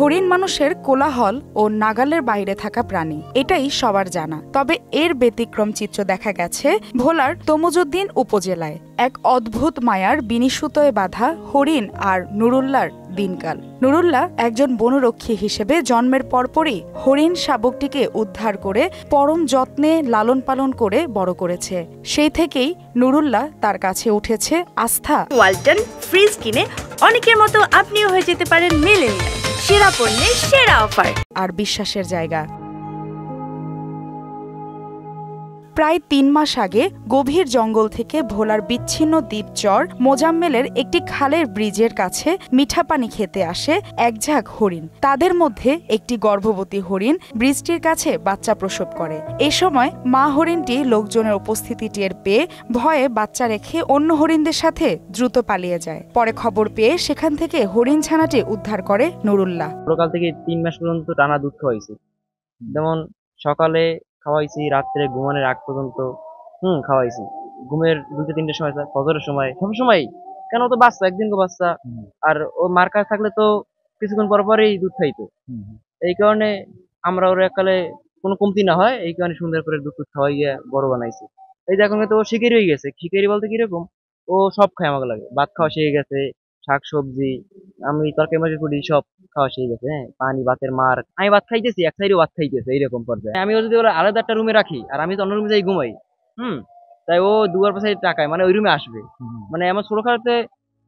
হরিণ মানুষের কোলাহল ও নাগালের বাইরে থাকা প্রাণী, এটাই সবার জানা। তবে এর ব্যতিক্রম চিত্র দেখা গেছে ভোলার তমুজুদ্দিন উপজেলায়। এক অদ্ভুত মায়ার বিনিশুতয়ে বাঁধা হরিণ আর নুরুল্লাহর দিনকাল। নুরুল্লাহ একজন বনরক্ষী হিসেবে জন্মের পরপরই হরিণ শাবকটিকে উদ্ধার করে পরম যত্নে লালন পালন করে বড় করেছে। সেই থেকেই নুরুল্লাহ তার কাছে উঠেছে আস্থা। ওয়ালটন ফ্রিজ কিনে অনেকের মতো আপনিও হয়ে যেতে পারেন মিলেনিয়াল। সেরা পণ্যের সেরা অফার আর বিশ্বাসের জায়গা। প্রায় ৩ মাস আগে গভীর জঙ্গল থেকে ভোলার বিচ্ছিন্ন দ্বীপচর মোজাম্মেলের একটি খালের ব্রিজের কাছে মিঠা পানি খেতে আসে এক ঝাঁক হরিণ। তাদের মধ্যে একটি গর্ভবতী হরিণ ব্রিজটির কাছে বাচ্চা প্রসব করে। এ সময় মা হরিণটি লোকজনের উপস্থিতি টের পেয়ে ভয়ে বাচ্চা রেখে অন্য হরিণদের সাথে দ্রুত পালিয়ে যায়। পরে খবর পেয়ে সেখান থেকে হরিণ ছানাটি উদ্ধার করে নুরুল্লাহ। সকাল থেকে ৩ মাস পর্যন্ত টানা দুধ খাওয়াইছি, যেমন সকালে খাওয়াইছি, রাত্রে ঘুমানোর আগ পর্যন্ত খাওয়াইছি। ঘুমের ২-৩টার সময়, ফজরের সময়, সবসময়। কেন তো বাচ্চা, একদিন তো বাচ্চা, আর ও মার কাছে থাকলে তো কিছুক্ষণ পর পরই দুধ খাইতো। এই কারণে আমরা ওর এককালে কোনো কমতি না হয়, এই কারণে সুন্দর করে দুধ খাওয়াইয়া বড় বানাইছি। এই যে এখন তো ও শিকারি হয়ে গেছে। শিকারি বলতে কিরকম, ও সব খায় আমাকে লাগে। ভাত খাওয়া শিখে গেছে, শাক সবজি, আমি তরকারি মাছ করি, সব খাওয়া শিখে গেছে। হ্যাঁ, পানি ভাতের মার, আমি ভাত খাইতেছি, এক সাইডেও ভাত খাইতেছে, এইরকম পর্যায়ে। আমিও যদি ওরা আলাদা একটা রুমে রাখি আর আমি তো অন্য রুমে যাই ঘুমাই, তাই ও দুয়ার পাশে টাকায় মানে ওই রুমে আসবে। মানে আমার ছোটখাতে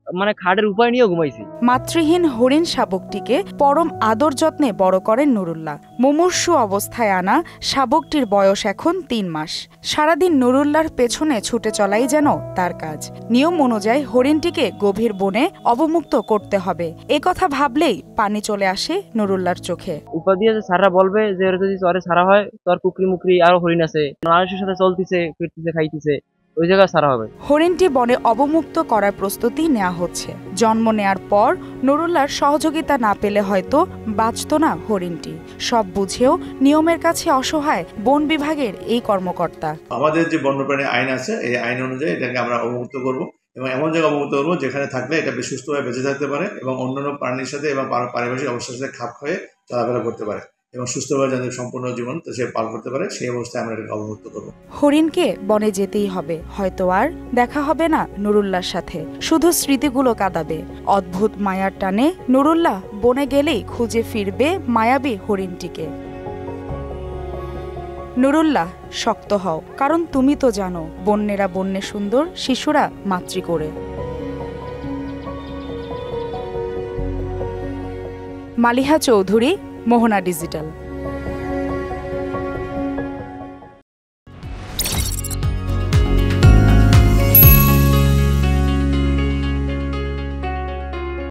মানে খাটের উপায় নিয়েও ঘুমাইছি। মাতৃহীন হরিণ শাবকটিকে পরম আদর যত্নে বড় করেন নুরুল্লাহ। মুমূর্ষু অবস্থায় আনা শাবকটির বয়স এখন ৩ মাস। সারাদিন নুরুল্লাহর পেছনে ছুটে চলাই যেন তার কাজ। নিয়ম অনুযায়ী হরিণটিকে গভীর বনে অবমুক্ত করতে হবে। এ কথা ভাবলেই পানি চলে আসে নুরুল্লাহর চোখে। উপর দিয়ে সারা বলবে যে যদি চরে সারা হয়, তোর কুকরি মুকরি আরো হরিণ আছে, মানুষের সাথে চলতেছে, ফিরতেছে, খাইতেছে, ওই জায়গায় সারা হবে। হরিণটি বনে অবমুক্ত করার প্রস্তুতি নেওয়া হচ্ছে। জন্ম নেয়ার পর নুরুল্লাহর সহযোগিতা না পেলে হয়তো বাঁচত না হরিণটি। সব বুঝেও নিয়মের কাছে অসহায় বন বিভাগের এই কর্মকর্তা। আমাদের যে বন্যপ্রাণী আইন আছে, এই আইন অনুযায়ী এটাকে আমরা অবমুক্ত করব এবং এমন জায়গায় অবমুক্ত করবো যেখানে থাকলে এটা সুস্থভাবে বেঁচে থাকতে পারে এবং অন্যান্য প্রাণীর সাথে এবং পারিপার্শ্বিক অবস্থার সাথে খাপ খাইয়ে চলাফেরা করতে পারে এবং সুস্থভাবে যাদের সম্পূর্ণ জীবন সে পালন করতে পারে, সেই অবস্থায় আমরা এটাকে অবমুক্ত করবো। হরিণকে বনে যেতেই হবে, হয়তো আর দেখা হবে না নুরুল্লাহর সাথে, শুধু স্মৃতিগুলো কাঁদাবে। অদ্ভুত মায়ার টানে নুরুল্লাহ বনে গেলেই খুঁজে ফিরবে মায়াবী হরিণটিকে। নুরুল্লাহ, শক্ত হও, কারণ তুমি তো জানো বন্যেরা বন্যে সুন্দর, শিশুরা মাতৃ করে। মালিহা চৌধুরী, মোহনা ডিজিটাল।